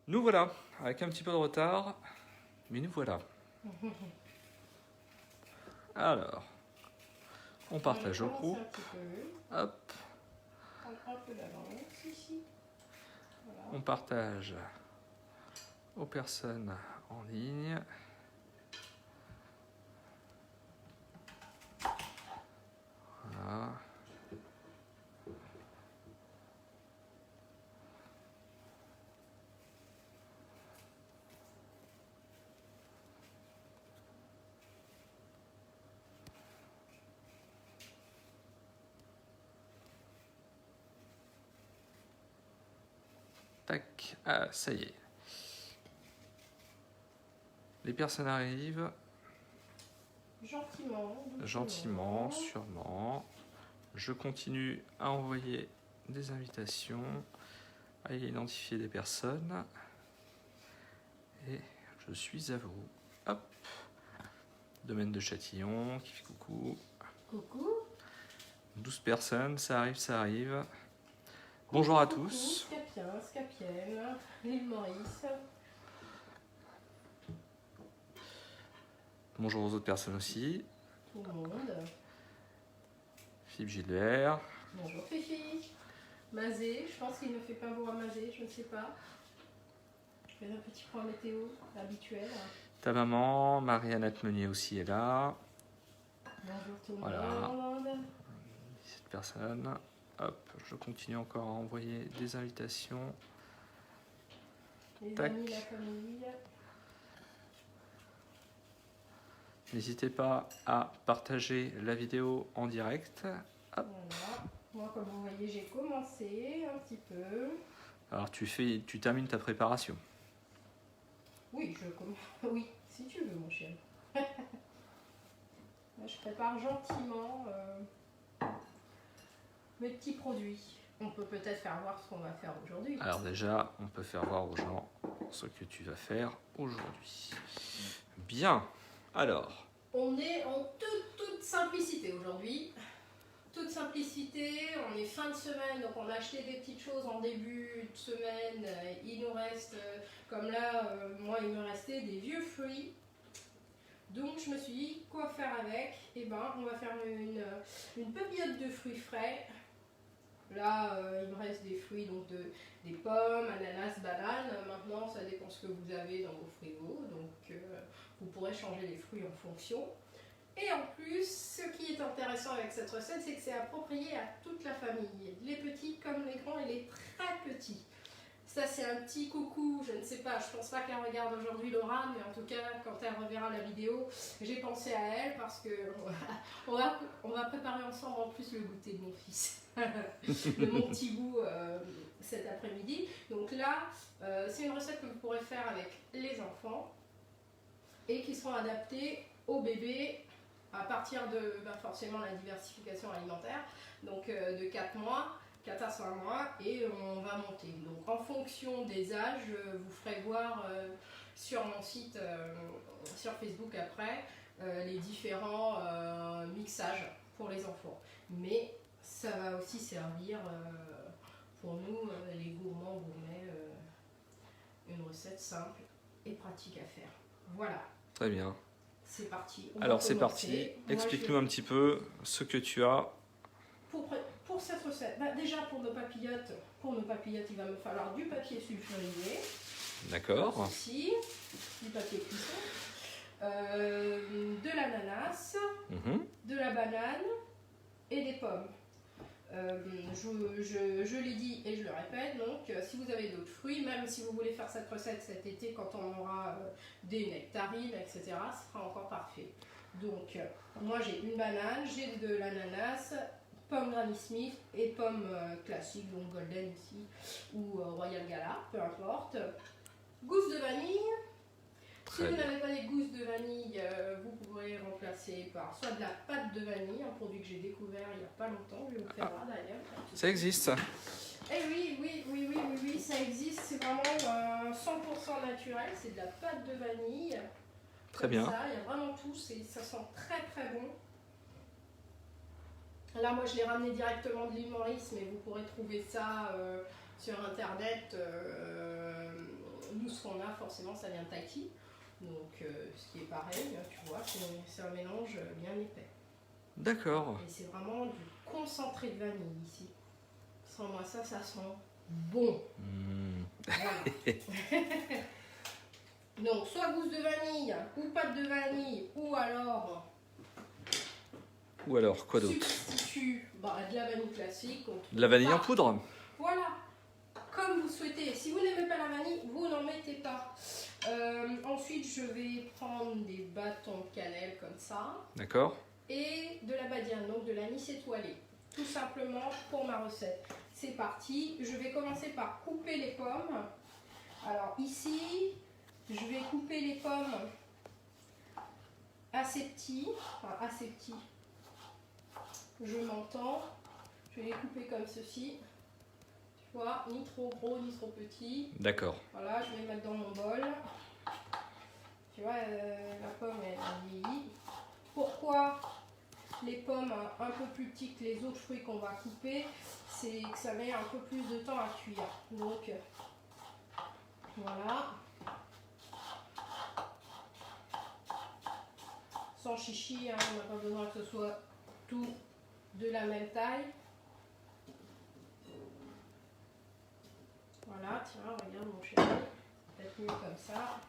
Nous voilà, avec un petit peu de retard, mais nous voilà. Alors, on partage au groupe. Hop. Un peu d'avance ici. Voilà. On partage aux personnes en ligne. Voilà. Tac, ah, ça y est. Les personnes arrivent. Gentiment, sûrement. Je continue à envoyer des invitations, à identifier des personnes. Et je suis à vous. Hop. Domaine de Châtillon, qui fait coucou. Coucou. 12 personnes, ça arrive. Bonjour à tous. Scapien, Scapienne, l'île Maurice. Bonjour aux autres personnes aussi. Tout le monde. Philippe Gilbert. Bonjour Fifi. Mazé, je pense qu'il ne fait pas beau à Mazé, je ne sais pas. Je fais un petit point météo habituel. Ta maman, Marie-Annette Meunier aussi est là. Bonjour tout le Voilà. monde. 17 personnes. Hop, je continue encore à envoyer des invitations. Les Tac. amis, la famille. N'hésitez pas à partager la vidéo en direct. Hop. Voilà. Moi, comme vous voyez, j'ai commencé un petit peu. Alors tu termines ta préparation. Oui, oui, si tu veux, mon chien. Là, je prépare gentiment mes petits produits. On peut peut-être faire voir ce qu'on va faire aujourd'hui. Alors déjà, on peut faire voir aux gens ce que tu vas faire aujourd'hui. Bien. Alors. On est en toute simplicité aujourd'hui. Toute simplicité, on est fin de semaine, donc on a acheté des petites choses en début de semaine. Il nous reste, comme là, moi il me restait des vieux fruits. Donc je me suis dit, quoi faire avec? Eh ben, on va faire une papillote de fruits frais. Là, il me reste des fruits, donc des pommes, ananas, bananes. Maintenant, ça dépend ce que vous avez dans vos frigos. Donc vous pourrez changer les fruits en fonction. Et en plus, ce qui est intéressant avec cette recette, c'est que c'est approprié à toute la famille. Les petits comme les grands et les très petits. Ça, c'est un petit coucou, je ne sais pas, je pense pas qu'elle regarde aujourd'hui Laura, mais en tout cas, quand elle reverra la vidéo, j'ai pensé à elle parce que on va préparer ensemble en plus le goûter de mon fils, de mon petit goût cet après-midi. Donc là, c'est une recette que vous pourrez faire avec les enfants et qui seront adaptées aux bébés à partir de forcément la diversification alimentaire, donc de 4 mois. 4 à 5 mois et on va monter. Donc en fonction des âges, vous ferez voir sur mon site, sur Facebook après, les différents mixages pour les enfants. Mais ça va aussi servir pour nous, les gourmands gourmets, une recette simple et pratique à faire. Voilà. Très bien. C'est parti. Alors c'est parti. Explique-nous un petit peu ce que tu as. Pour cette recette, déjà pour nos papillotes, il va me falloir du papier sulfurisé. D'accord. Ici, du papier cuisson, de l'ananas, de la banane et des pommes. Je l'ai dit et je le répète, donc si vous avez d'autres fruits, même si vous voulez faire cette recette cet été quand on aura des nectarines, etc., ce sera encore parfait. Donc moi j'ai une banane, j'ai de l'ananas, pommes Granny Smith et pommes classiques, donc Golden ici, ou Royal Gala, peu importe. Gousse de vanille. Si vous n'avez pas des gousses de vanille, vous pourrez remplacer par soit de la pâte de vanille, un produit que j'ai découvert il n'y a pas longtemps, je vais vous faire voir d'ailleurs. Ça existe? Eh oui, ça existe, c'est vraiment 100% naturel, c'est de la pâte de vanille. Très bien. Ça, il y a vraiment tout, ça sent très très bon. Là, moi, je l'ai ramené directement de l'île Maurice, mais vous pourrez trouver ça sur Internet. Nous, tout ce qu'on a, forcément, ça vient de Tahiti. Donc, ce qui est pareil, tu vois, c'est un mélange bien épais. D'accord. Et c'est vraiment du concentré de vanille ici. Sans moi, ça sent bon. Voilà. Donc, soit gousse de vanille, ou pâte de vanille, ou alors quoi d'autre? Substitut de la vanille classique. De la vanille en poudre? Voilà, comme vous souhaitez. Si vous n'aimez pas la vanille, vous n'en mettez pas. Ensuite, je vais prendre des bâtons de cannelle comme ça. D'accord. Et de la badiane, donc de l'anis étoilé. Tout simplement pour ma recette. C'est parti. Je vais commencer par couper les pommes. Alors ici, je vais couper les pommes assez petits. Enfin, assez petits. Je m'entends. Je vais les couper comme ceci. Tu vois, ni trop gros, ni trop petit. D'accord. Voilà, je vais les mettre dans mon bol. Tu vois, la pomme, elle a vieilli. Pourquoi les pommes un peu plus petites que les autres fruits qu'on va couper? C'est que ça met un peu plus de temps à cuire. Donc, voilà. Sans chichi, hein, on n'a pas besoin que ce soit tout de la même taille. Voilà, tiens, regarde mon chéri. Peut-être mieux comme ça.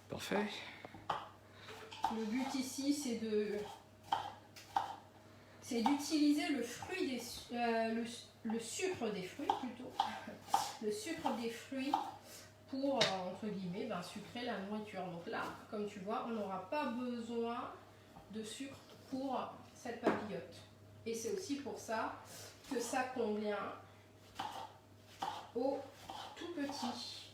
Parfait. Le but ici, c'est d'utiliser le sucre des fruits plutôt. Le sucre des fruits pour, entre guillemets, sucrer la nourriture. Donc là, comme tu vois, on n'aura pas besoin de sucre pour cette papillote. Et c'est aussi pour ça que ça convient aux tout petits.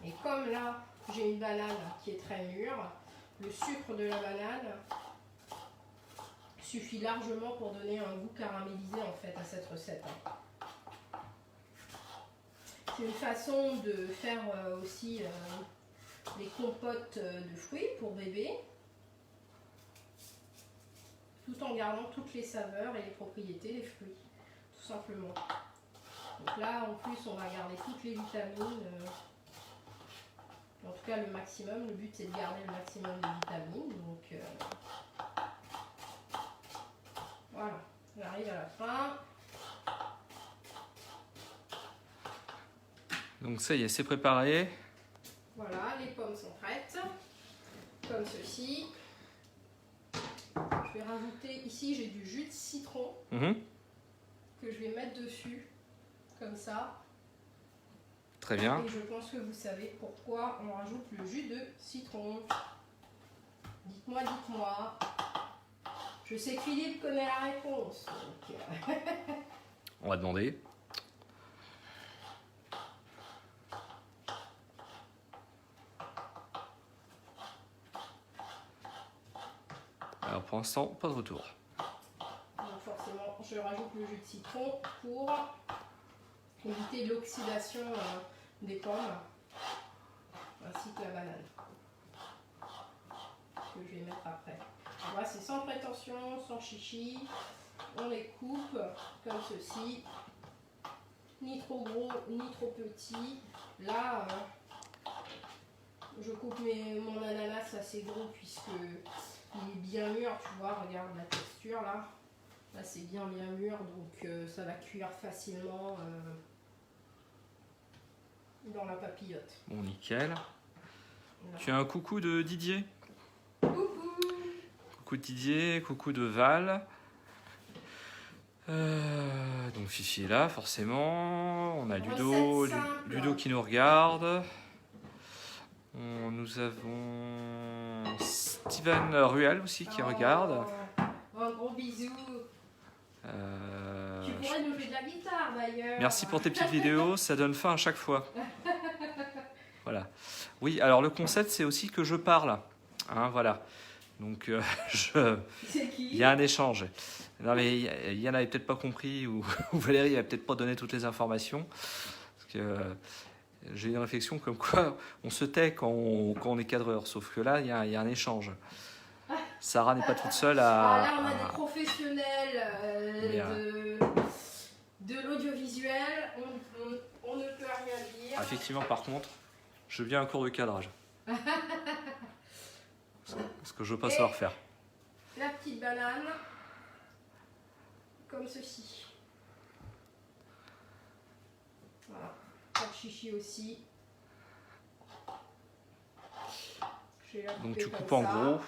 Et comme là, j'ai une banane qui est très mûre, le sucre de la banane suffit largement pour donner un goût caramélisé en fait à cette recette. C'est une façon de faire aussi les compotes de fruits pour bébé, tout en gardant toutes les saveurs et les propriétés des fruits, tout simplement. Donc là, en plus, on va garder toutes les vitamines, en tout cas le maximum. Le but, c'est de garder le maximum de vitamines. Donc voilà, j'arrive à la fin. Donc ça y est, c'est préparé. Voilà, les pommes sont prêtes, comme ceci. Je vais rajouter, ici j'ai du jus de citron que je vais mettre dessus, comme ça. Très bien. Et je pense que vous savez pourquoi on rajoute le jus de citron. Dites-moi, dites-moi. Je sais que Philippe connaît la réponse. Donc... On va demander. Alors pour l'instant, pas de retour. Donc forcément, je rajoute le jus de citron pour éviter l'oxydation des pommes, ainsi que la banane, que je vais mettre après. Voilà, c'est sans prétention, sans chichi. On les coupe comme ceci, ni trop gros, ni trop petit. Là, je coupe mon ananas assez gros puisque il est bien mûr, tu vois, regarde la texture là. Là c'est bien mûr, donc ça va cuire facilement dans la papillote. Bon, nickel. Là. Tu as un coucou de Didier? Coucou. Coucou de Didier, coucou de Val. Donc Fifi est là, forcément. On a Ludo qui nous regarde. Nous avons Steven Ruel aussi qui regarde. Un gros bisou. Tu pourrais nous jouer de la guitare d'ailleurs. Merci pour tes petites vidéos, ça donne faim à chaque fois. Voilà. Oui, alors le concept c'est aussi que je parle. Hein, voilà. Donc il y a un échange. Non mais il y en avait peut-être pas compris ou Valérie n'avait peut-être pas donné toutes les informations. Parce que j'ai une réflexion comme quoi on se tait quand on est cadreur. Sauf que là, il y a un échange. Sarah n'est pas toute seule à... là, on a des professionnels visuel, on ne peut rien dire. Ah, effectivement, par contre, je veux bien un cours de cadrage. Parce que je veux pas savoir faire. La petite banane, comme ceci. Voilà, pas de chichi aussi. Je vais la Donc couper tu coupes comme en ça. gros.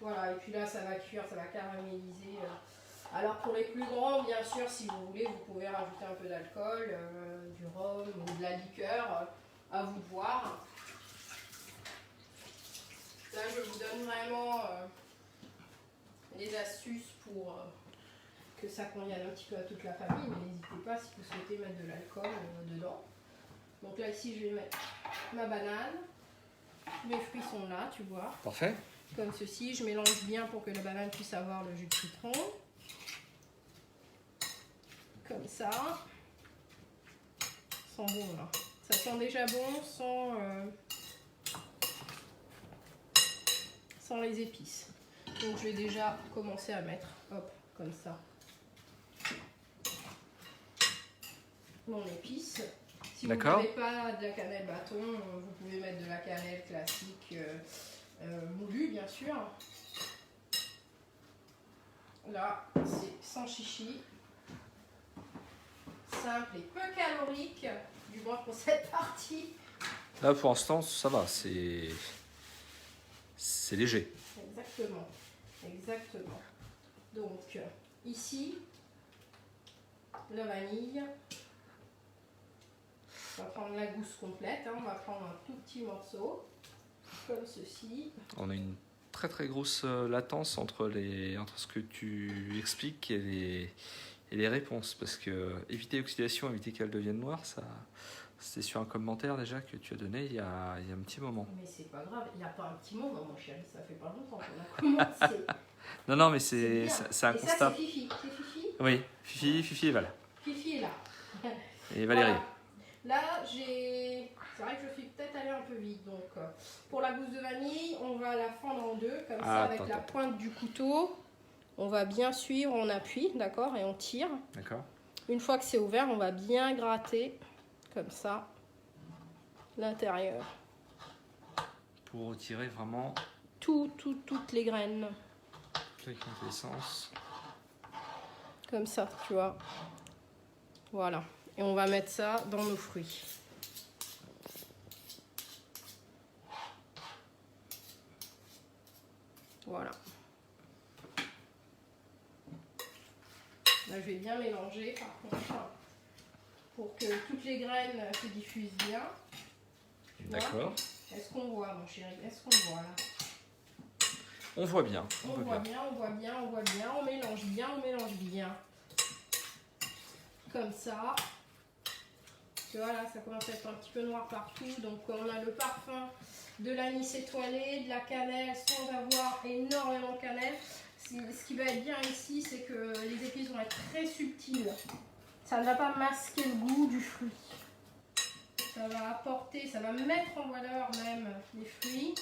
Voilà, et puis là ça va cuire, ça va caraméliser. Alors pour les plus grands, bien sûr, si vous voulez, vous pouvez rajouter un peu d'alcool, du rhum ou de la liqueur, à vous de voir. Là je vous donne vraiment les astuces pour que ça convienne un petit peu à toute la famille, mais n'hésitez pas si vous souhaitez mettre de l'alcool dedans. Donc là ici je vais mettre ma banane, mes fruits sont là, tu vois. Parfait. Comme ceci, je mélange bien pour que la banane puisse avoir le jus de citron. Comme ça. Ça sent bon là. Ça sent déjà bon sans les épices. Donc je vais déjà commencer à mettre, hop, comme ça, mon épice. Si vous n'avez pas de la cannelle bâton, vous pouvez mettre de la cannelle classique moulue, bien sûr. Là, c'est sans chichi. Simple et peu calorique, du moins pour cette partie. Là, pour l'instant, ça va, c'est léger. Exactement, exactement. Donc, ici, la vanille. On va prendre la gousse complète, hein. On va prendre un tout petit morceau, comme ceci. On a une très très grosse latence entre ce que tu expliques et les réponses, parce que éviter l'oxydation, éviter qu'elle devienne noire, ça, c'était sur un commentaire déjà que tu as donné il y a un petit moment. Mais c'est pas grave, il n'y a pas un petit moment, mon chéri, ça fait pas longtemps qu'on a commencé. Non, mais c'est un et constat. Ça, c'est Fifi. C'est Fifi? Oui, Fifi et Val. Fifi est là. Et Valérie. Voilà. Là, c'est vrai que je suis peut-être allée un peu vite. Donc, pour la gousse de vanille, on va la fendre en deux, comme ça, avec la pointe du couteau. On va bien suivre, on appuie, d'accord, et on tire. D'accord. Une fois que c'est ouvert, on va bien gratter, comme ça, l'intérieur. Pour retirer vraiment toutes les graines. toute la quintessence. Comme ça, tu vois. Voilà. Et on va mettre ça dans nos fruits. Voilà. Là, je vais bien mélanger, par contre, pour que toutes les graines se diffusent bien. D'accord. Est-ce qu'on voit, mon chéri? Est-ce qu'on voit, là? On voit bien. On voit bien. On mélange bien. Comme ça. Tu vois, là, ça commence à être un petit peu noir partout. Donc, on a le parfum de l'anis étoilé, de la cannelle, sans avoir énormément de cannelle. Ce qui va être bien ici, c'est que les épices vont être très subtiles. Ça ne va pas masquer le goût du fruit. Ça va apporter, ça va mettre en valeur même les fruits.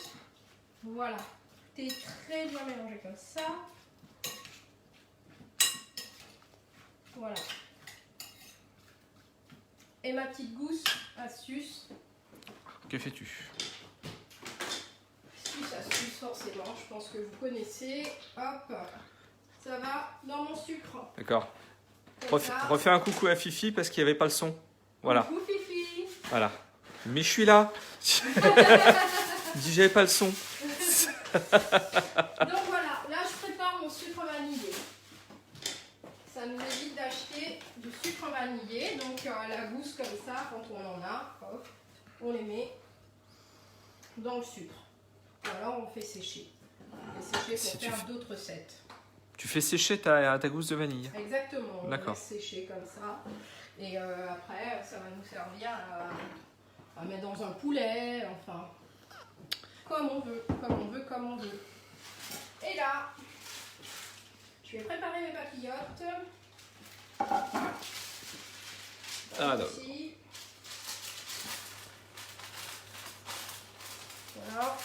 Voilà. Tout est très bien mélangé comme ça. Voilà. Et ma petite gousse, astuce. Que fais-tu? Astuce, forcément, je pense que vous connaissez. Hop, ça va dans mon sucre. D'accord. Refais un coucou à Fifi parce qu'il n'y avait pas le son. Voilà. Coucou Fifi. Voilà. Mais je suis là. Dis j'avais pas le son. Donc voilà, là je prépare mon sucre vanillé. Ça nous évite d'acheter du sucre vanillé. Donc à la gousse comme ça, quand on en a, hop, on les met dans le sucre. Et alors on fait sécher. On fait sécher pour faire d'autres recettes. Tu fais sécher ta gousse de vanille. Exactement, on D'accord. laisse sécher comme ça. Et après, ça va nous servir à mettre dans un poulet, enfin, comme on veut. Et là, je vais préparer mes papillotes. Alors. Ici. Voilà.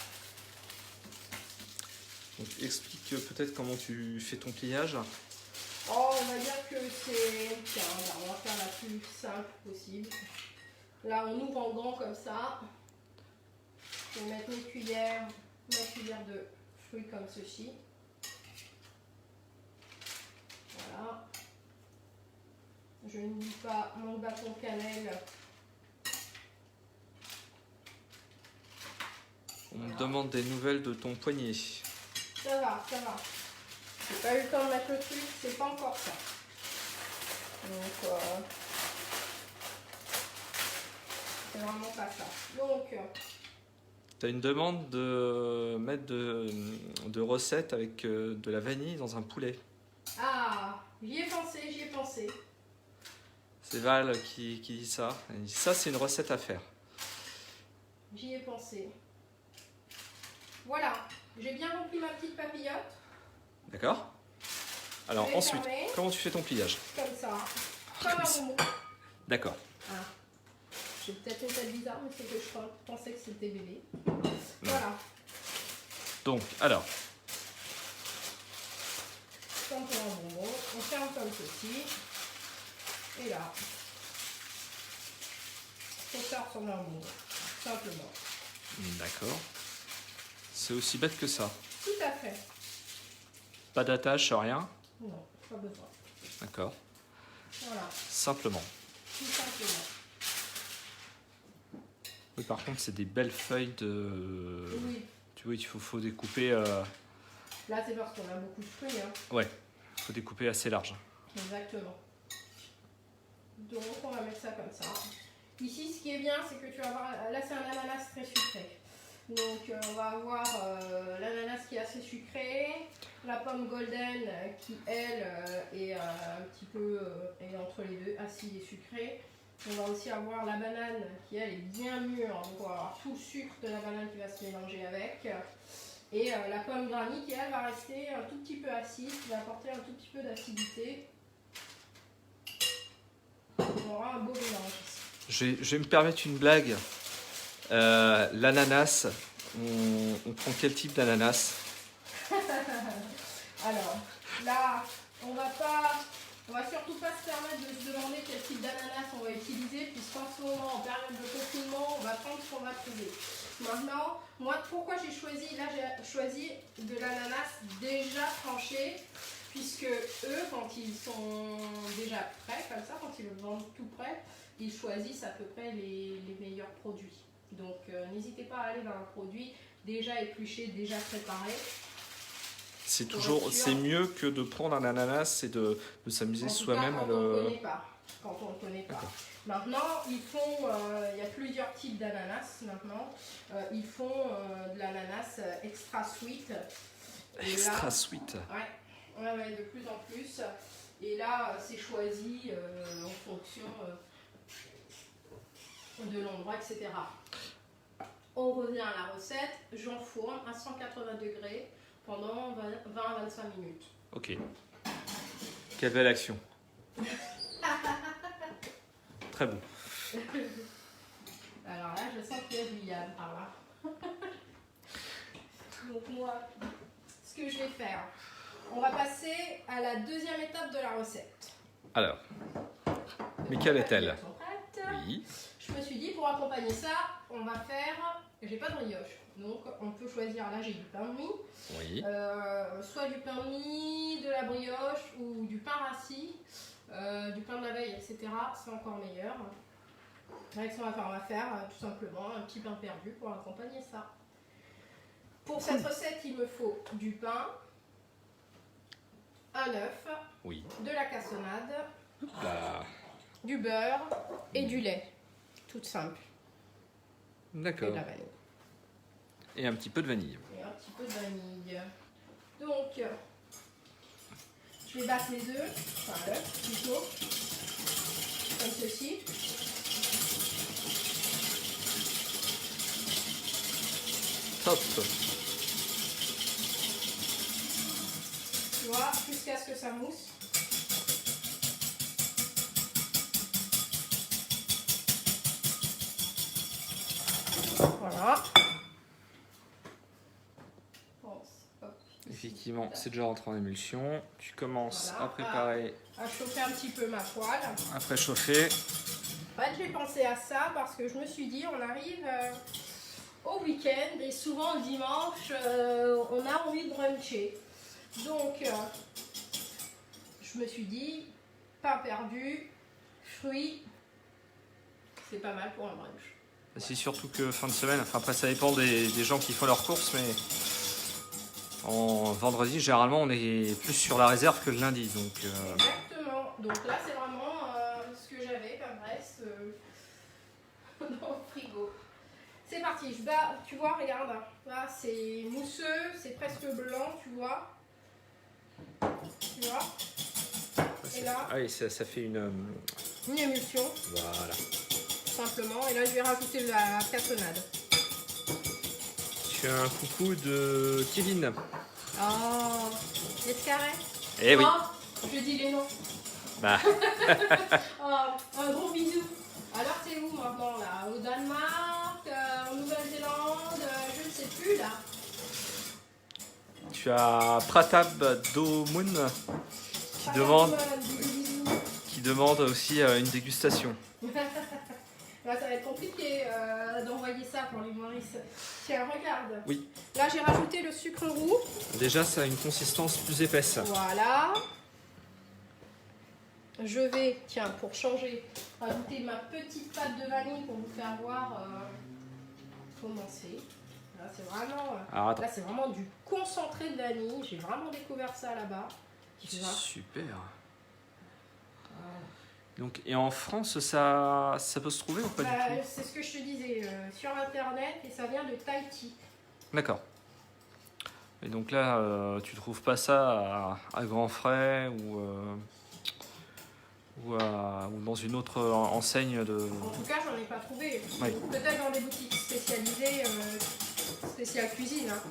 Donc, explique peut-être comment tu fais ton pliage. Oh, va dire que c'est... Tiens, on va faire la plus simple possible. Là, on ouvre en grand comme ça. Je vais mettre ma cuillère de fruits comme ceci. Voilà. Je n'oublie pas mon bâton de cannelle. On me demande des nouvelles de ton poignet. Ça va, ça va. J'ai pas eu le temps de mettre le truc, c'est pas encore ça. Donc, c'est vraiment pas ça. Donc, Tu as une demande de mettre de recettes avec de la vanille dans un poulet. ah, j'y ai pensé, j'y ai pensé. C'est Val qui dit ça. Elle dit, ça, c'est une recette à faire. J'y ai pensé. Voilà, j'ai bien rempli ma petite papillote. D'accord. Alors Je vais ensuite, fermer. comment tu fais ton pliage? Comme ça, comme Comme un ça. bonbon. D'accord. Ah. J'ai peut-être une tête bizarre, mais c'est que je pensais que c'était bébé. Voilà, Donc, alors, comme pour un bonbon. On ferme comme ceci. Et là, ça ressemble à un bonbon, simplement. d'accord. C'est aussi bête que ça. Tout à fait. Pas d'attache, rien. Non, pas besoin. D'accord. Voilà, Simplement. tout simplement. Oui, par contre, c'est des belles feuilles de... Oui, Tu vois, il faut découper... là c'est parce qu'on a beaucoup de fruits. Hein. Ouais, il faut découper assez large. Exactement. Donc on va mettre ça comme ça. Ici, ce qui est bien, c'est que tu vas avoir... Là, c'est un ananas très sucré. Donc on va avoir l'ananas qui est assez sucré, la pomme golden qui, elle, est un petit peu est entre les deux, acide et sucré. On va aussi avoir la banane qui, elle, est bien mûre. Donc on va avoir tout le sucre de la banane qui va se mélanger avec. Et la pomme granny qui, elle, va rester un tout petit peu acide, qui va apporter un tout petit peu d'acidité. On aura un beau mélange. Je vais me permettre une blague. L'ananas, on prend quel type d'ananas? Alors, là, on va surtout pas se permettre de se demander quel type d'ananas on va utiliser, puisqu'en ce moment, en période de confinement, on va prendre ce qu'on va trouver. Maintenant, moi, pourquoi j'ai choisi? Là, j'ai choisi de l'ananas déjà tranché, puisque eux, quand ils sont déjà prêts, comme ça, quand ils le vendent tout prêt, ils choisissent à peu près les meilleurs produits. Donc, n'hésitez pas à aller vers un produit déjà épluché, déjà préparé. C'est toujours, c'est mieux que de prendre un ananas et de s'amuser soi-même à quand on ne le... connaît pas. Quand on ne connaît pas. Maintenant, ils font, il y a plusieurs types d'ananas maintenant. Ils font de l'ananas extra sweet. Et Extra là, sweet. Ouais, de plus en plus. Et là, c'est choisi en fonction de l'endroit, etc. On revient à la recette. J'enfourne à 180 degrés pendant 20 à 25 minutes. Ok. Quelle belle action. Très bon. Alors là, je sens qu'il y a du Yann par là. Donc moi, ce que je vais faire, on va passer à la deuxième étape de la recette. Alors, mais quelle est-elle? Oui. Je me suis dit, pour accompagner ça, on va faire... J'ai pas de brioche, donc on peut choisir, là j'ai du pain de mie. Oui. Soit du pain de mie, de la brioche ou du pain rassis, du pain de la veille, etc. C'est encore meilleur. Avec ça, on va faire tout simplement un petit pain perdu pour accompagner ça. Pour cette recette, il me faut du pain, un œuf, Oui. de la cassonade, Là. du beurre et du lait. Tout simple. Et de D'accord. la vanille. Et un petit peu de vanille. Et un petit peu de vanille. Donc, je vais battre les œufs, enfin l'œuf plutôt, comme ceci. Top. Tu vois, jusqu'à ce que ça mousse. Voilà. effectivement, c'est déjà rentré en émulsion. Tu commences Voilà. à préparer, À chauffer un petit peu ma poêle. à préchauffer. En fait, j'ai pensé à ça parce que je me suis dit, on arrive au week-end et souvent le dimanche, on a envie de bruncher. Donc, je me suis dit, pain perdu, fruits, c'est pas mal pour un brunch. C'est surtout que fin de semaine, enfin après ça dépend des gens qui font leurs courses, mais en vendredi, généralement, on est plus sur la réserve que le lundi. Donc, Exactement. Donc là, c'est vraiment ce que j'avais comme reste dans le frigo. C'est parti. Je bats, tu vois, regarde. Là, c'est mousseux, c'est presque blanc, tu vois. Tu vois. Et là, ah oui, ça fait une émulsion, voilà. simplement. Et là, je vais rajouter la cassonade. Tu as un coucou de Kevin. Oh, l'escarret. Eh oui. Oh, je dis les noms. Bah, Oh, un gros bisou. Alors, t'es où maintenant là? Au Danemark, en Nouvelle-Zélande, je ne sais plus là. tu as Pratap Domoun qui demande, qui demande aussi une dégustation. Là, ça va être compliqué d'envoyer ça pour les Maurice. Tiens, regarde. Oui. Là, j'ai rajouté le sucre roux. Déjà, ça a une consistance plus épaisse. Voilà. Je vais, tiens, pour changer, rajouter ma petite pâte de vanille pour vous faire voir comment c'est. Là, c'est vraiment, Alors, attends. là, c'est vraiment du concentré de vanille. J'ai vraiment découvert ça là-bas. Tu vois. Super. Donc, et en France, ça peut se trouver ou pas du tout? C'est ce que je te disais sur internet et ça vient de Tahiti. D'accord. Et donc là, tu trouves pas ça à grands frais ou dans une autre enseigne de... En tout cas, j'en ai pas trouvé. Oui. Peut-être dans des boutiques spécialisées, spéciales cuisine. Hein.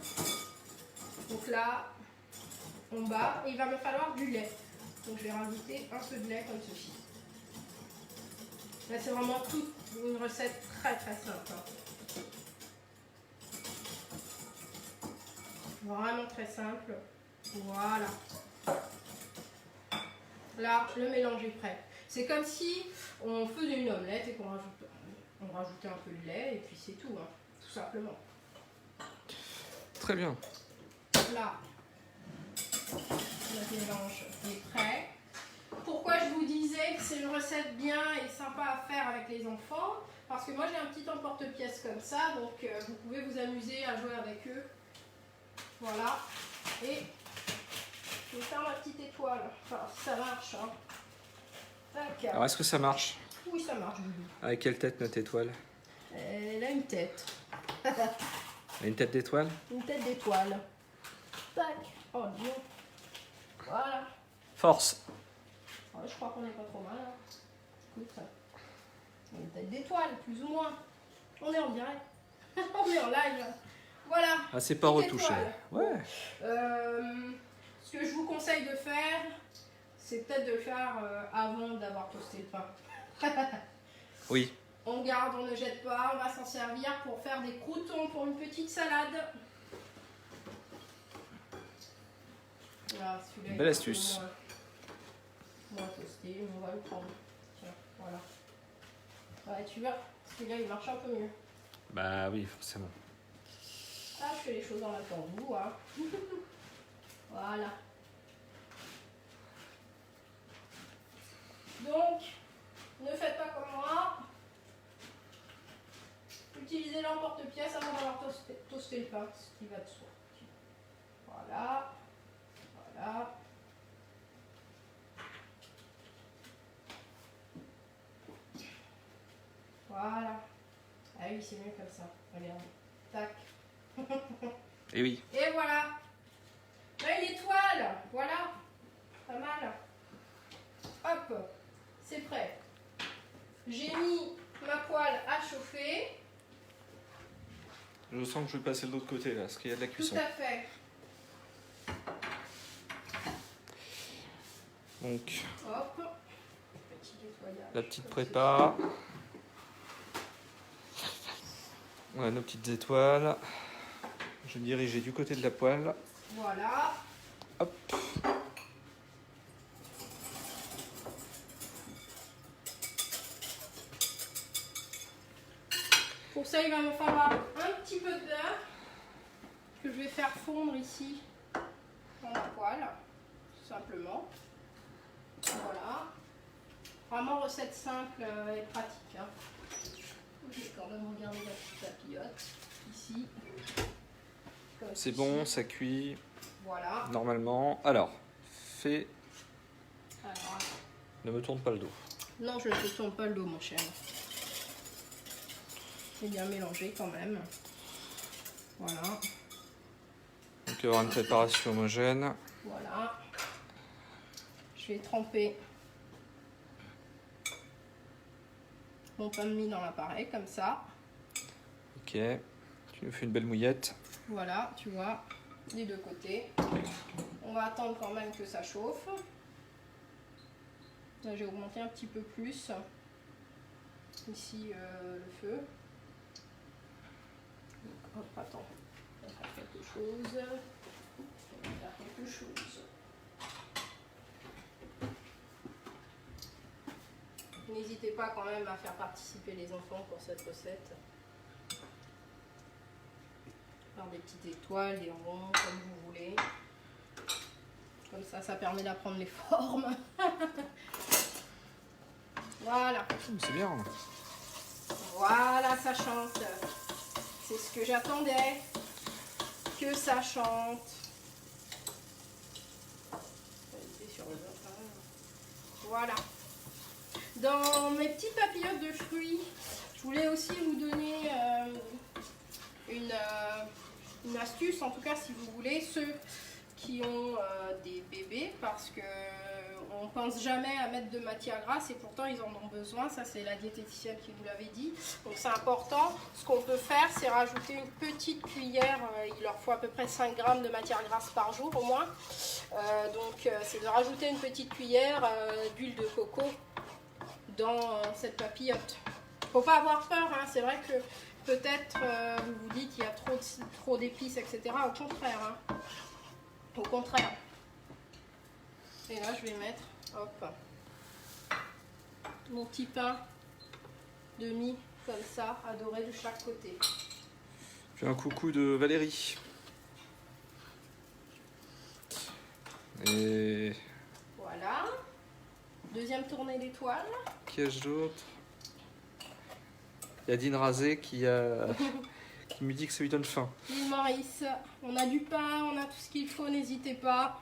Donc là, on bat et il va me falloir du lait. Donc je vais rajouter un peu de lait comme ceci. Là, c'est vraiment toute une recette très très simple. Hein. Vraiment très simple. Voilà. Là, le mélange est prêt. C'est comme si on faisait une omelette et qu'on rajoutait un peu de lait et puis c'est tout, hein, tout simplement. Très bien. Là, le mélange est prêt. Pourquoi je vous disais que c'est une recette bien et sympa à faire avec les enfants? Parce que moi j'ai un petit emporte-pièce comme ça, donc vous pouvez vous amuser à jouer avec eux. Voilà. Et je vais faire ma petite étoile. Enfin, si ça marche. Hein. Tac. Alors, est-ce que ça marche? Oui, ça marche, Doudou. Avec quelle tête notre étoile? Elle a une tête. Une tête d'étoile? Une tête d'étoile. Tac. Oh, Dieu. Voilà. Force. Ouais, je crois qu'on n'est pas trop mal. Hein. Écoute, une tête d'étoile, plus ou moins. On est en direct. On est en live. Voilà. Ah, c'est pas Petite retouché. étoile. Ouais. Ce que je vous conseille de faire, c'est peut-être de le faire avant d'avoir toasté le pain. Oui. On garde, on ne jette pas, on va s'en servir pour faire des croûtons pour une petite salade. Voilà, celui-là, Belle astuce. Moins toasté, on va le prendre. Tiens, voilà. Ouais, tu vois, celui-là il marche un peu mieux. Bah oui, forcément. Ah, je fais les choses en même temps que vous, hein. Voilà. Donc, ne faites pas comme moi. Utilisez l'emporte-pièce avant d'avoir toasté le pain, ce qui va de soi. Voilà. Voilà. Voilà. Ah oui, c'est mieux comme ça. Regardez. Tac. Et oui. Et voilà. Là, une étoile. Voilà. Pas mal. Hop. C'est prêt. J'ai mis ma poêle à chauffer. Je sens que je vais passer de l'autre côté là, parce qu'il y a de la cuisson. Tout à fait. Donc, Hop. Petit nettoyage. la petite prépa. On a nos petites étoiles. Je vais me diriger du côté de la poêle. Voilà. Pour ça, il va me falloir un petit peu de beurre que je vais faire fondre ici dans la poêle, tout simplement. Voilà. Vraiment recette simple et pratique. Hein. Je vais quand même regarder la petite papillote ici. C'est bon, ça cuit. Voilà. Normalement. Alors, fais. Alors, Ne me tourne pas le dos. non, je ne te tourne pas le dos, mon cher. C'est bien mélangé quand même. Voilà. Donc, il y aura une préparation homogène. Voilà. Je vais tremper mon pain de mie dans l'appareil comme ça. Ok. Tu nous fais une belle mouillette. Voilà, tu vois, des deux côtés. On va attendre quand même que ça chauffe. Là, j'ai augmenté un petit peu plus ici le feu. Donc, hop, attends, on va faire quelque chose. On va faire quelque chose. N'hésitez pas quand même à faire participer les enfants pour cette recette. Faire des petites étoiles, des ronds, comme vous voulez. Comme ça permet d'apprendre les formes. Voilà. C'est bien. Voilà, ça chante. C'est ce que j'attendais. Que ça chante. Voilà. Dans mes petites papillotes de fruits, je voulais aussi vous donner une astuce, en tout cas si vous voulez, ceux qui ont des bébés, parce que on pense jamais à mettre de matière grasse et pourtant ils en ont besoin. Ça, c'est la diététicienne qui vous l'avait dit. Donc c'est important. Ce qu'on peut faire, c'est rajouter une petite cuillère. Il leur faut à peu près 5 grammes de matière grasse par jour au moins. Donc c'est de rajouter une petite cuillère d'huile de coco dans cette papillote. Faut pas avoir peur, hein. C'est vrai que peut-être vous vous dites qu'il y a trop d'épices, etc. Au contraire, hein. Au contraire. Et là, je vais mettre, hop, mon petit pain de mie, comme ça, à dorer de chaque côté. Puis un coucou de Valérie. Et Voilà. Deuxième tournée d'étoiles. qui ai-je d'autre? Il y a Dine Razé qui me dit que ça lui donne faim. L'île Maurice, on a du pain, on a tout ce qu'il faut, n'hésitez pas.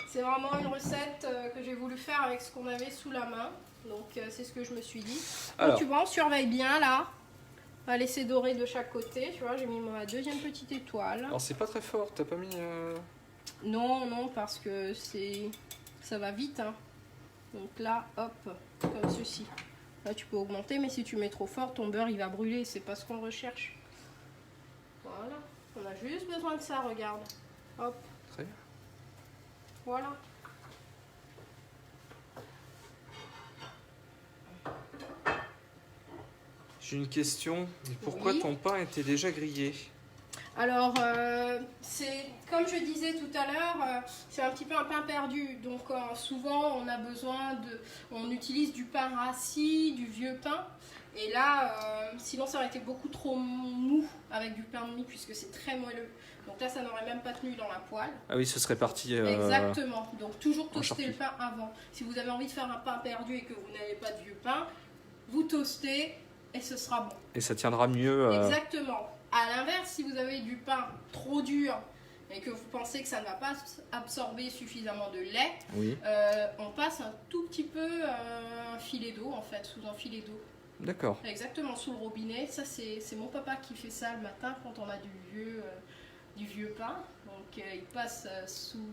C'est vraiment une recette que j'ai voulu faire avec ce qu'on avait sous la main. Donc c'est ce que je me suis dit. Alors. Donc, tu vois, on surveille bien là. On va laisser dorer de chaque côté. Tu vois, j'ai mis ma deuxième petite étoile. Alors c'est pas très fort, t'as pas mis... Non, non, parce que ça va vite. Hein. Donc là, hop, comme ceci. Là, tu peux augmenter, mais si tu mets trop fort, ton beurre, il va brûler. C'est pas ce qu'on recherche. Voilà. On a juste besoin de ça, regarde. Hop. Très bien. Voilà. J'ai une question. Pourquoi Oui. ton pain était déjà grillé? Alors, c'est comme je disais tout à l'heure, c'est un petit peu un pain perdu. Donc, souvent, on a besoin on utilise du pain rassis, du vieux pain. Et là, sinon, ça aurait été beaucoup trop mou avec du pain de mie puisque c'est très moelleux. Donc là, ça n'aurait même pas tenu dans la poêle. Ah oui, ce serait parti... Exactement. Donc, toujours toaster charpie. le pain avant. Si vous avez envie de faire un pain perdu et que vous n'avez pas de vieux pain, vous toastez et ce sera bon. Et ça tiendra mieux... Exactement. À l'inverse, si vous avez du pain trop dur et que vous pensez que ça ne va pas absorber suffisamment de lait, Oui. on passe un tout petit peu un filet d'eau, en fait, sous un filet d'eau. D'accord. Exactement, sous le robinet. Ça, c'est mon papa qui fait ça le matin quand on a du vieux pain. Donc, il passe sous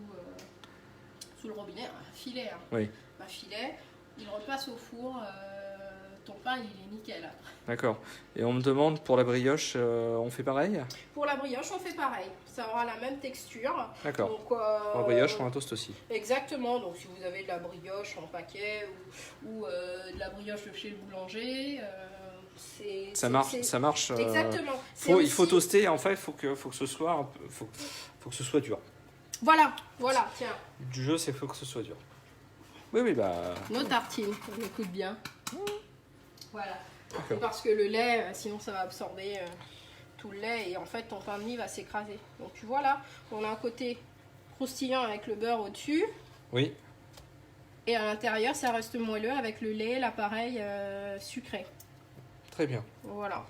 le robinet, un filet. Hein. Oui. Un filet, il repasse au four. Ton pain, il est nickel après. D'accord. Et on me demande pour la brioche, on fait pareil? Pour la brioche, on fait pareil. Ça aura la même texture. D'accord. Donc, Pour la brioche, on la toast aussi. Exactement. Donc, si vous avez de la brioche en paquet ou de la brioche de chez le boulanger, Ça marche. Exactement. Il faut toaster. En fait, il faut que ce soit un peu, faut que ce soit dur. Voilà, tiens. Du jeu, c'est faut que ce soit dur. Oui, bah. Nos tartines, on écoute bien. Voilà. C'est parce que le lait, sinon ça va absorber tout le lait et en fait ton pain de mie va s'écraser. Donc tu vois là, on a un côté croustillant avec le beurre au-dessus. Oui. Et à l'intérieur, ça reste moelleux avec le lait, l'appareil sucré. Très bien. Voilà.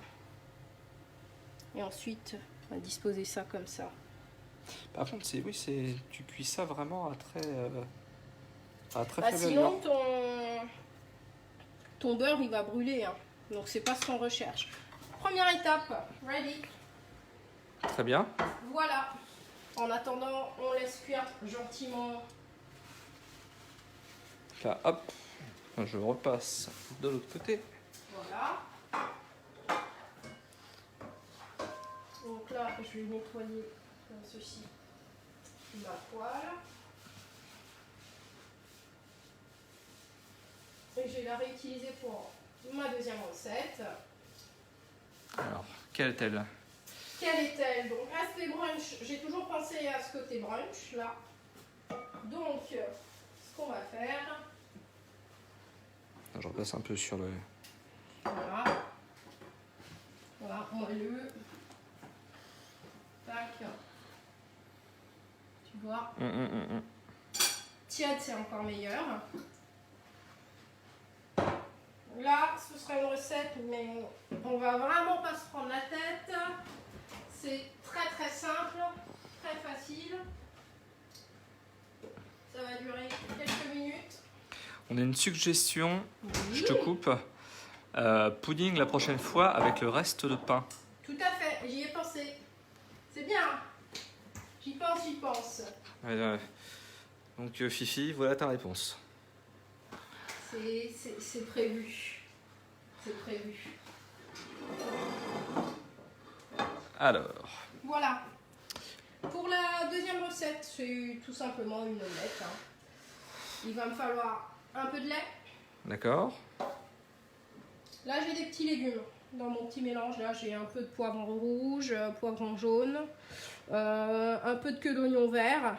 Et ensuite, on va disposer ça comme ça. Par contre, tu cuis ça vraiment à très Bah, faible sinon, allure. ton beurre, il va brûler. Hein. Donc, c'est pas ce qu'on recherche. Première étape, ready. Très bien. Voilà. En attendant, on laisse cuire gentiment. Là, hop, je repasse de l'autre côté. Voilà. Donc là, je vais nettoyer comme ceci ma poêle. Et je vais la réutiliser pour ma deuxième recette. Alors, quelle est-elle? Quelle est-elle? Donc, aspect brunch, j'ai toujours pensé à ce côté brunch, là. Donc, ce qu'on va faire... Je repasse un peu sur le... Voilà. Voilà, moelleux. Tac. Tu vois? Tiède, c'est encore meilleur. Là, ce serait une recette, mais on va vraiment pas se prendre la tête. C'est très très simple, très facile. Ça va durer quelques minutes. On a une suggestion, Oui. je te coupe. Pudding la prochaine fois avec le reste de pain. Tout à fait, j'y ai pensé. C'est bien. J'y pense. Donc Fifi, voilà ta réponse. C'est prévu. C'est prévu. Alors, Voilà. Pour la deuxième recette, c'est tout simplement une omelette. Hein. Il va me falloir un peu de lait. d'accord. Là, j'ai des petits légumes. Dans mon petit mélange, là, j'ai un peu de poivron rouge, poivron jaune, un peu de queue d'oignon vert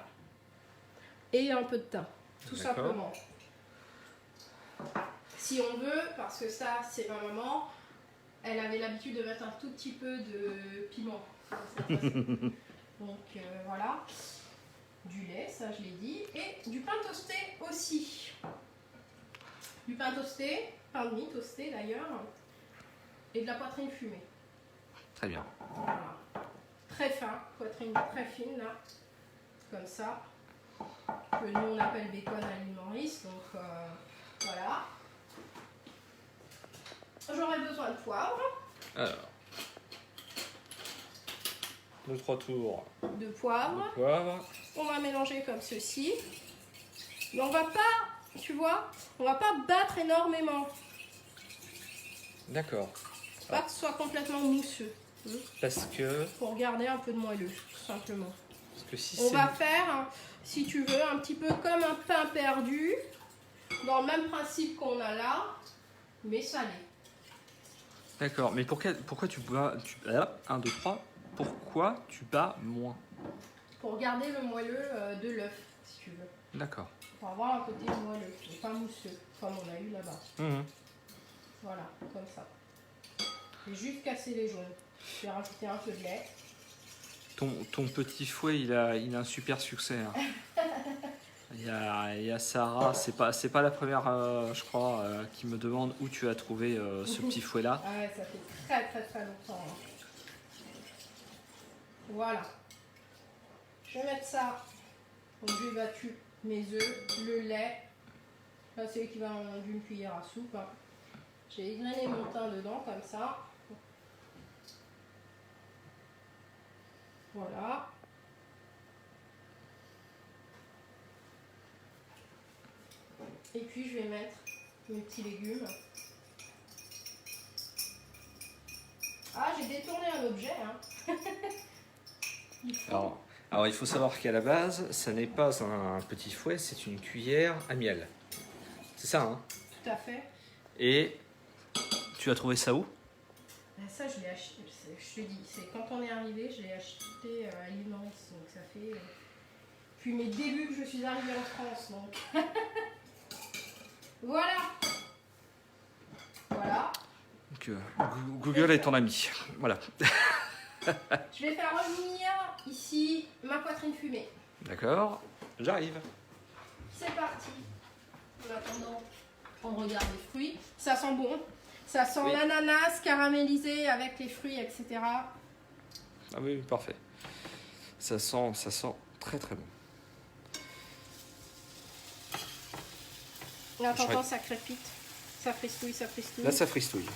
et un peu de thym. Tout D'accord. simplement. Si on veut, parce que ça, c'est ma maman, elle avait l'habitude de mettre un tout petit peu de piment. Donc voilà. Du lait, ça je l'ai dit. Et du pain toasté aussi. Du pain toasté, pain de mie toasté d'ailleurs. Et de la poitrine fumée. Très bien. Voilà. Très fin, poitrine très fine là. Comme ça. Que nous on appelle bacon à l'île Maurice. Donc voilà. J'aurai besoin de poivre. Alors, 2-3 tours De poivre. de poivre. On va mélanger comme ceci. Mais on va pas, tu vois, on va pas battre énormément. D'accord. Pas que ce soit complètement mousseux. Parce que Pour garder un peu de moelleux, tout simplement. si On c'est... va faire, si tu veux, un petit peu comme un pain perdu. Dans le même principe qu'on a là, mais salé. D'accord, mais pourquoi tu bats... 1, 2, 3. Pourquoi tu bats moins? Pour garder le moelleux de l'œuf, si tu veux. D'accord. Pour avoir un côté moelleux, et pas mousseux, comme on a eu là-bas. Voilà, comme ça. Et juste casser les jaunes. Je vais rajouter un peu de lait. Ton petit fouet, il a un super succès. Hein. Il y a Sarah, c'est pas la première, je crois, qui me demande où tu as trouvé ce petit fouet-là. Ah ouais, ça fait très très très longtemps. Hein. Voilà. Je vais mettre ça. Donc j'ai battu mes œufs, le lait. Là c'est l'équivalent d'une cuillère à soupe. Hein. J'ai égrené mon thym dedans comme ça. Voilà. Et puis je vais mettre mes petits légumes. Ah, j'ai détourné un objet. Hein. Alors, il faut savoir qu'à la base, ça n'est pas un petit fouet, c'est une cuillère à miel. C'est ça, hein? Tout à fait. Et tu as trouvé ça où? Ça, je l'ai acheté. Je te dis, c'est quand on est arrivé, je l'ai acheté à l'île Maurice. Donc ça fait depuis mes débuts que je suis arrivée en France. Donc voilà. Voilà. Google est ton ami. Voilà. Je vais faire revenir ici ma poitrine fumée. D'accord, j'arrive. C'est parti. En attendant, on regarde les fruits. Ça sent bon. Ça sent l'ananas caramélisé avec les fruits, etc. Ah oui, parfait. Ça sent très très bon. Et attends, ça crépite. Ça fristouille, ça fristouille. Là, ça fristouille.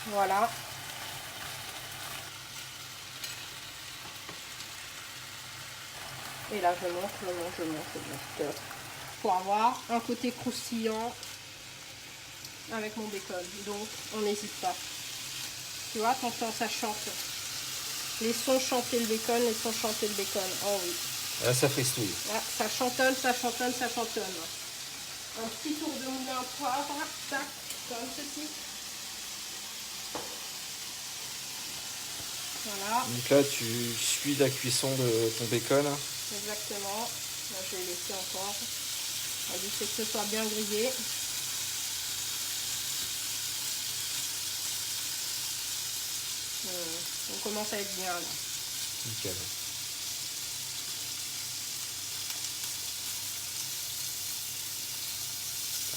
Voilà. Et là, je monte. Pour avoir un côté croustillant avec mon bacon. Donc, on n'hésite pas. Tu vois, t'entends, ça chante. Les sons chanter le bacon, les sons chanter le bacon. Oh oui. Là, ça fristouille. Là, ça chantonne, ça chantonne, ça chantonne. Un petit tour de moulin à poivre, tac, comme ceci. Voilà. Donc là, tu suis la cuisson de ton bacon. Exactement. Là, je vais laisser encore. Il faut que ce soit bien grillé. On commence à être bien là. Nickel.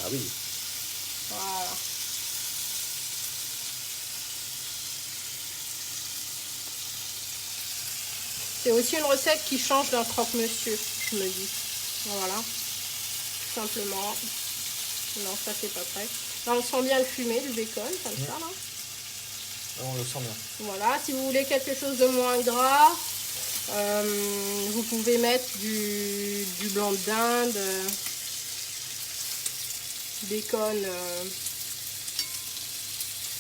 Ah oui. Voilà. C'est aussi une recette qui change d'un croque-monsieur, je me dis. Voilà. Tout simplement. Non, ça c'est pas prêt. Là, on sent bien le fumé, le bacon, comme ça là. On le sent bien. Voilà, si vous voulez quelque chose de moins gras, vous pouvez mettre du blanc de dinde, bacon,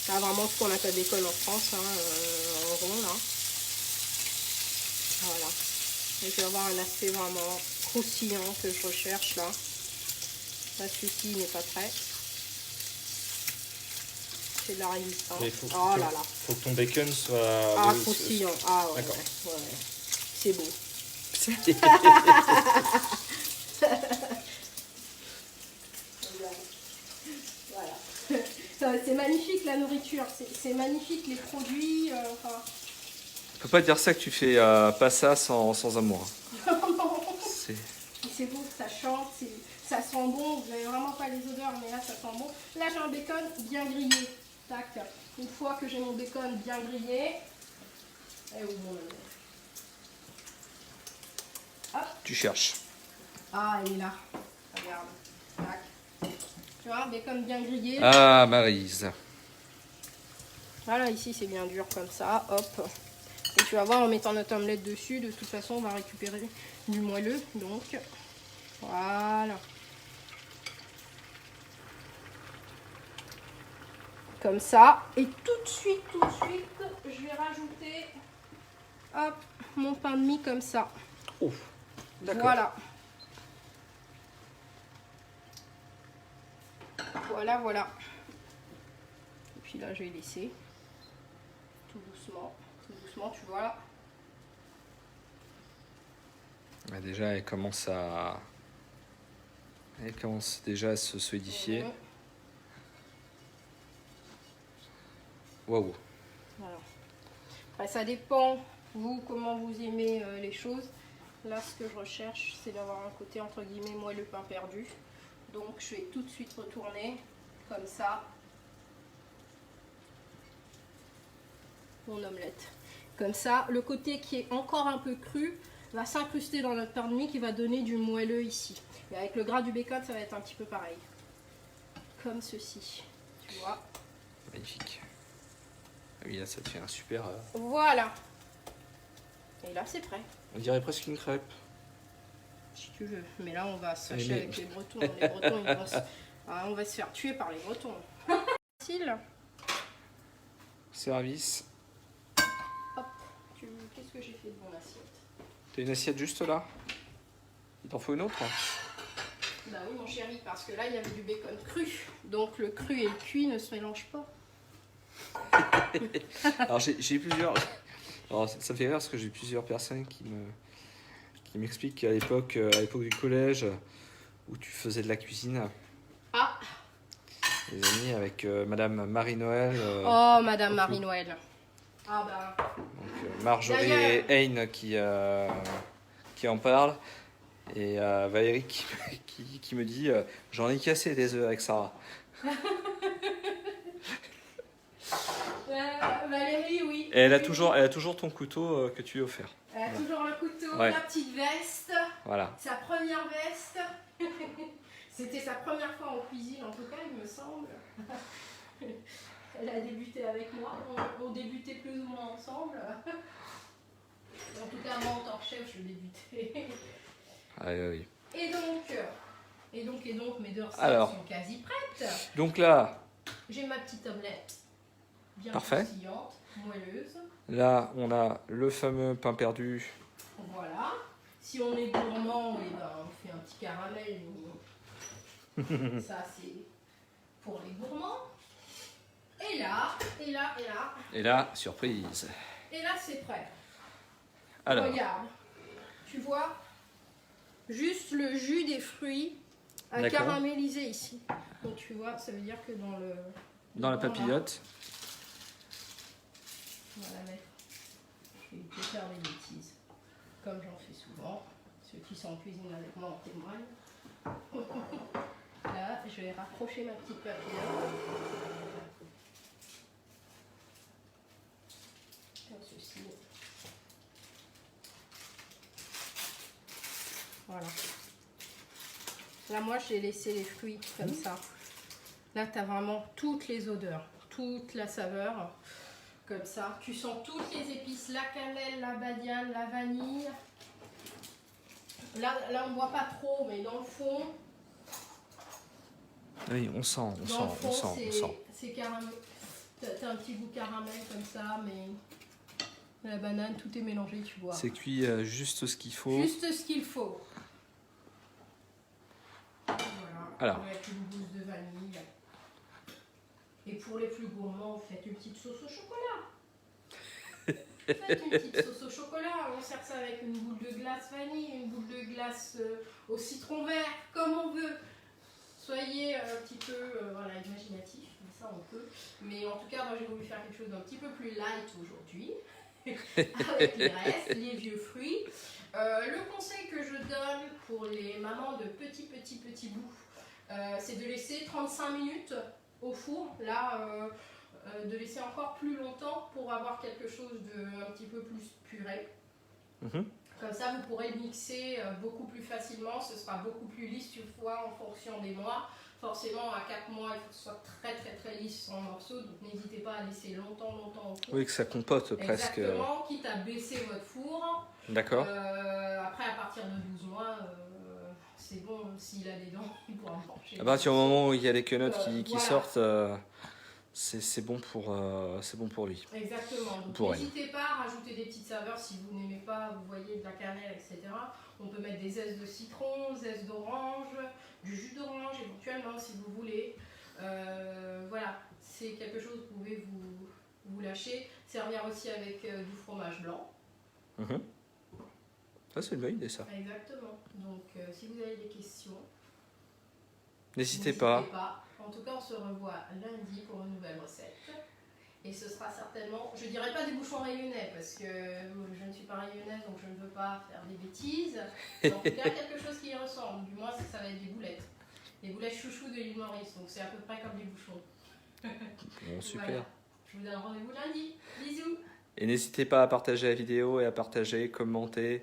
là, vraiment ce qu'on appelle bacon en France, hein, en rond là. Voilà. Et je vais avoir un aspect vraiment croustillant que je recherche là. Là, celui-ci n'est pas prêt. C'est de la résistance. Oh là là. Faut que ton bacon soit croustillant. Ah ouais, ouais. C'est beau. Voilà. C'est magnifique la nourriture. C'est magnifique les produits. Enfin... On peut pas dire ça que tu fais pas ça sans amour. C'est beau, ça chante, ça sent bon. Vous n'avez vraiment pas les odeurs, mais là ça sent bon. Là j'ai un bacon bien grillé. Tac. Une fois que j'ai mon bacon bien grillé, hop. Tu cherches. Ah, elle est là. Regarde. Tac. Tu vois, bacon bien grillé. Ah, Maryse. Voilà, ici c'est bien dur comme ça. Hop. Et tu vas voir, en mettant notre omelette dessus, de toute façon on va récupérer du moelleux. Donc, voilà. Comme ça. Et tout de suite, je vais rajouter hop, mon pain de mie comme ça. Oh, d'accord. Voilà. Voilà. Et puis là, je vais laisser tout doucement, tu vois. Bah déjà, elle commence déjà à se solidifier. Waouh. Voilà. Après, ça dépend, vous, comment vous aimez les choses. Là, ce que je recherche, c'est d'avoir un côté, entre guillemets, moelleux pain perdu. Donc, je vais tout de suite retourner, comme ça, mon omelette. Comme ça, le côté qui est encore un peu cru va s'incruster dans notre pain de mie qui va donner du moelleux ici. Et avec le gras du bacon, ça va être un petit peu pareil. Comme ceci. Tu vois. Magnifique. Oui, là, ça te fait un super... Voilà. Et là, c'est prêt. On dirait presque une crêpe. Si tu veux. Mais là, on va se fâcher avec les Bretons. Les Bretons, ils vont on va se faire tuer par les Bretons. Facile. Service. Hop. Qu'est-ce que j'ai fait de mon assiette? T'as une assiette juste là? Il t'en faut une autre? Bah oui, mon chéri, parce que là, il y avait du bacon cru. Donc, le cru et le cuit ne se mélangent pas. Alors, j'ai plusieurs... Alors, ça me fait rire parce que j'ai plusieurs personnes qui m'expliquent qu'à l'époque du collège, où tu faisais de la cuisine, les amis, avec Madame Marie-Noël. Oh, Madame beaucoup. Marie-Noël. Ah bah. Donc, Marjorie D'ailleurs- et Hein qui en parlent. Et Valérie qui me dit j'en ai cassé des œufs avec Sarah. Valérie, oui. Et elle a toujours ton couteau que tu lui as offert. Elle a toujours le couteau, Ouais. la petite veste, Voilà. sa première veste. C'était sa première fois en cuisine, en tout cas, il me semble. Elle a débuté avec moi. On débutait plus ou moins ensemble. En tout cas, moi, en tant que chef, je débutais. Ah, oui. Et donc, mes deux recettes Alors. sont quasi prêtes. Donc là, J'ai ma petite omelette, bien Parfait. croustillante, moelleuse. là, on a le fameux pain perdu. Voilà. Si on est gourmand, eh ben, on fait un petit caramel. Mais ça, c'est pour les gourmands. Et là, Et là, surprise. c'est prêt. Alors, Regarde. Tu vois, juste le jus des fruits à D'accord. caraméliser ici. Donc tu vois, ça veut dire que dans le... dans la là, papillote. on va la mettre. Je vais te faire des bêtises. Comme j'en fais souvent. Ceux qui sont en cuisine avec moi en témoignent. Là, je vais rapprocher ma petite papillote. Comme ceci. Voilà. Là, moi, j'ai laissé les fruits comme ça. Là, tu as vraiment toutes les odeurs, toute la saveur. Comme ça. Tu sens toutes les épices, la cannelle, la badiane, la vanille. Là on ne voit pas trop, mais dans le fond, Oui, on sent. c'est caramel. T'as un petit goût caramel comme ça, mais la banane, tout est mélangé, tu vois. C'est cuit juste ce qu'il faut. Juste ce qu'il faut. Voilà. Alors. Avec une gousse de vanille. Et pour les plus gourmands, faites une petite sauce au chocolat. Faites une petite sauce au chocolat. On sert ça avec une boule de glace vanille, une boule de glace au citron vert, comme on veut. Soyez un petit peu voilà, imaginatif, ça on peut. Mais en tout cas, moi j'ai voulu faire quelque chose d'un petit peu plus light aujourd'hui. Avec les restes, les vieux fruits. Le conseil que je donne pour les mamans de petits bouts, c'est de laisser 35 minutes au four. Là, de laisser encore plus longtemps pour avoir quelque chose de un petit peu plus puré. Comme ça, vous pourrez mixer beaucoup plus facilement. Ce sera beaucoup plus lisse une fois en fonction des mois. Forcément, à 4 mois, il faut que ce soit très lisse en morceaux. Donc, n'hésitez pas à laisser longtemps au four. Oui, que ça compote presque. Exactement, quitte à baisser votre four. D'accord. Après, à partir de 12 mois, c'est bon. S'il a des dents, il pourra manger. À partir du moment où il y a les quenottes qui voilà. sortent, c'est bon pour lui. Exactement. Donc Pour elle. n'hésitez pas à rajouter des petites saveurs si vous n'aimez pas, vous voyez, de la cannelle, etc. On peut mettre des zestes de citron, zestes d'orange, du jus d'orange éventuellement si vous voulez. Voilà, c'est quelque chose que vous pouvez vous lâcher. Servir aussi avec du fromage blanc. Ça, c'est une bonne idée, ça. Exactement. Donc si vous avez des questions, N'hésitez pas. En tout cas, on se revoit lundi pour une nouvelle recette. Et ce sera certainement, je dirais pas des bouchons rayonnais, parce que je ne suis pas rayonnaise, donc je ne veux pas faire des bêtises. Mais en tout cas, quelque chose qui y ressemble. Du moins, ça va être des boulettes. Des boulettes chouchou de l'île Maurice, donc c'est à peu près comme des bouchons. Bon, super. Voilà. Je vous donne rendez-vous lundi. Bisous. Et n'hésitez pas à partager la vidéo et à partager, commenter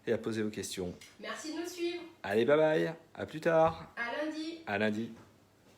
et à poser vos questions. Merci de nous suivre. Allez, bye bye. À plus tard. À lundi. À lundi.